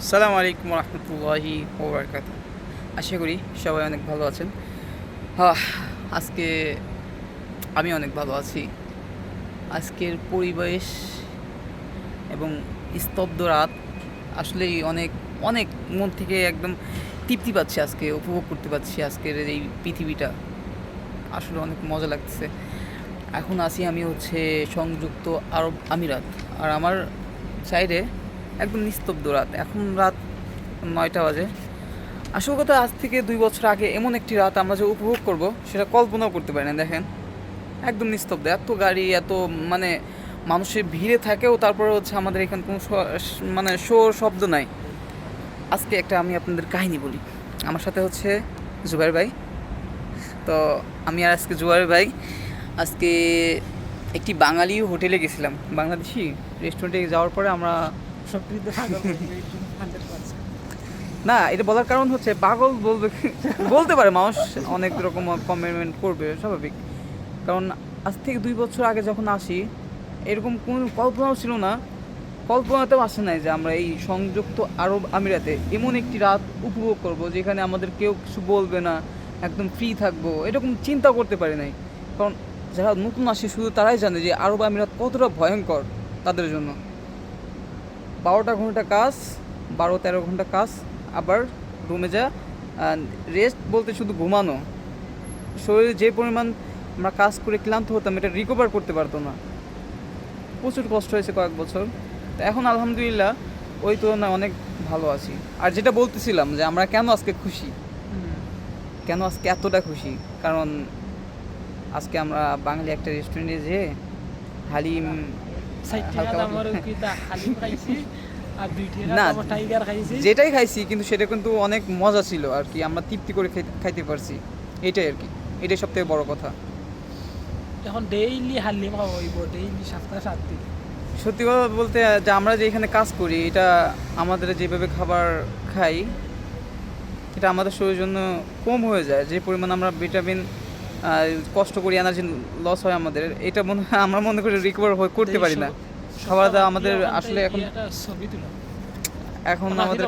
আসসালামু আলাইকুম রহমতুল্লাহি ওবরাকাতুহু। আশা করি সবাই অনেক ভালো আছেন। হ্যাঁ, আজকে আমি অনেক ভালো আছি। আজকের পরিবেশ এবং স্তব্ধ রাত আসলেই অনেক অনেক মন থেকে একদম তৃপ্তি পাচ্ছি, আজকে উপভোগ করতে পারছি আজকের এই পৃথিবীটা। আসলে অনেক মজা লাগতেছে। এখন আছি আমি হচ্ছে সংযুক্ত আরব আমিরাত, আর আমার সাইডে একদম নিস্তব্ধ রাত। এখন রাত 9টা বাজে। আসল কথা, আজ থেকে 2 বছর আগে এমন একটি রাত আমরা যে উপভোগ করব সেটা কল্পনাও করতে পারি না। দেখেন, একদম নিস্তব্ধ, এত গাড়ি, এত মানে মানুষের ভিড়ে থাকেও তারপরে হচ্ছে আমাদের এখানে কোনো মানে শোর শব্দ নাই। আজকে একটা আমি আপনাদের কাহিনী বলি। আমার সাথে হচ্ছে জুবাইর ভাই। তো আমি আর আজকে জুবাইর ভাই আজকে একটি বাঙালি হোটেলে গেছিলাম, বাংলাদেশি রেস্টুরেন্টে যাওয়ার পরে আমরা সবকিছুতে পাগল হয়ে যাই, 100%। না, এটা বলার কারণ হচ্ছে পাগল বলবে বলতে পারে মানুষ, অনেক রকম কমেন্ট করবে, স্বাভাবিক। কারণ আজ থেকে 2 বছর আগে যখন আসি, এরকম কোনো কল্পনাও ছিল না, কল্পনাতেও আসে নাই যে আমরা এই সংযুক্ত আরব আমিরাতে এমন একটি রাত উপভোগ করব যেখানে আমাদের কেউ কিছু বলবে না, একদম ফ্রি থাকবো, এরকম চিন্তা করতে পারি নাই। কারণ যারা নতুন আসে শুধু তারাই জানে যে আরব আমিরাত কতটা ভয়ঙ্কর তাদের জন্য। 12টা ঘন্টা কাজ, 12-13 ঘন্টা কাজ, আবার রুমে যা রেস্ট বলতে শুধু ঘুমানো। শরীরে যে পরিমাণ আমরা কাজ করে ক্লান্ত হতাম, এটা রিকভার করতে পারতো না। প্রচুর কষ্ট হয়েছে কয়েক বছর। তো এখন আলহামদুলিল্লাহ ওই তুলনায় অনেক ভালো আছি। আর যেটা বলতেছিলাম যে আমরা কেন আজকে খুশি, কেন আজকে এতটা খুশি, কারণ আজকে আমরা বাঙালি একটা রেস্টুরেন্টে যেয়ে হালিম, হালকা না, যেটাই খাইছি কিন্তু সেটা কিন্তু অনেক মজা ছিল আর কি। আমরা তৃপ্তি করে খাইতে পারছি, এটাই আর কি। এটাই সব থেকে বড় কথা। এখন ডেইলি হালিম খাওয়া হইব, ডেইলি সপ্তাহে 7 দিন। সত্যি কথা বলতে, যে আমরা যে এখানে কাজ করি, এটা আমাদের যেভাবে খাবার খাই, এটা আমাদের শরীরের জন্য কম হয়ে যায়। যে পরিমাণ আমরা ভিটামিন কষ্ট করি, এনার্জি লস হয় আমাদের, এটা মনে হয় আমরা মনে করি রিকভার করতে পারি না। খাবার দাওয়া আমাদের আসলে এখন ছবি তুলো, এখন আমাদের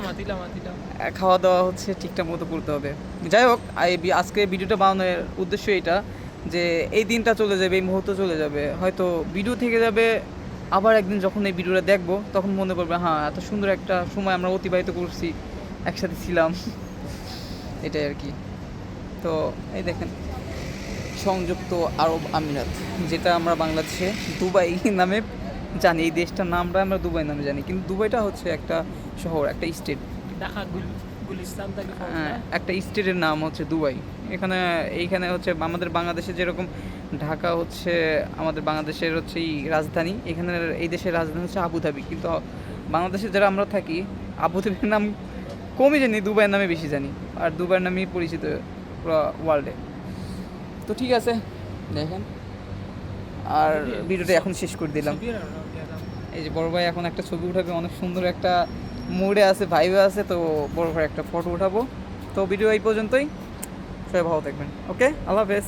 খাওয়া দাওয়া হচ্ছে ঠিকঠাক মতো করতে হবে। যাই হোক, আজকে ভিডিওটা বানানোর উদ্দেশ্য এটা যে এই দিনটা চলে যাবে, এই মুহূর্ত চলে যাবে, হয়তো ভিডিও থেকে যাবে। আবার একদিন যখন এই ভিডিওটা দেখবো তখন মনে পড়বে, হ্যাঁ, এত সুন্দর একটা সময় আমরা অতিবাহিত করছি, একসাথে ছিলাম। এটাই আর কি। তো এই দেখেন, সংযুক্ত আরব আমিরাত, যেটা আমরা বাংলাদেশে দুবাই নামে জানি। এই দেশটার নামটা আমরা দুবাই নামে জানি, কিন্তু দুবাইটা হচ্ছে একটা শহর, একটা স্টেট। ঢাকা গুলিস্তান থেকে একটা স্টেটের নাম হচ্ছে দুবাই। এইখানে হচ্ছে আমাদের বাংলাদেশে যেরকম ঢাকা হচ্ছে আমাদের বাংলাদেশের হচ্ছে এই রাজধানী, এখানে এই দেশের রাজধানী হচ্ছে আবুধাবি। কিন্তু বাংলাদেশে যারা আমরা থাকি, আবুধাবির নাম কমই জানি, দুবাইয়ের নামে বেশি জানি। আর দুবাইয়ের নামেই পরিচিত পুরো ওয়ার্ল্ডে। তো ঠিক আছে, দেখেন, আর ভিডিওটা এখন শেষ করে দিলাম। এই যে বড় ভাই এখন একটা ছবি উঠাবে, অনেক সুন্দর একটা মুডে আছে, ভাইবে আছে। তো বড় ভাই একটা ফটো উঠাবো। তো ভিডিও এই পর্যন্তই, সবাই ভালো থাকবেন। ওকে, আল্লাহ হাফেজ।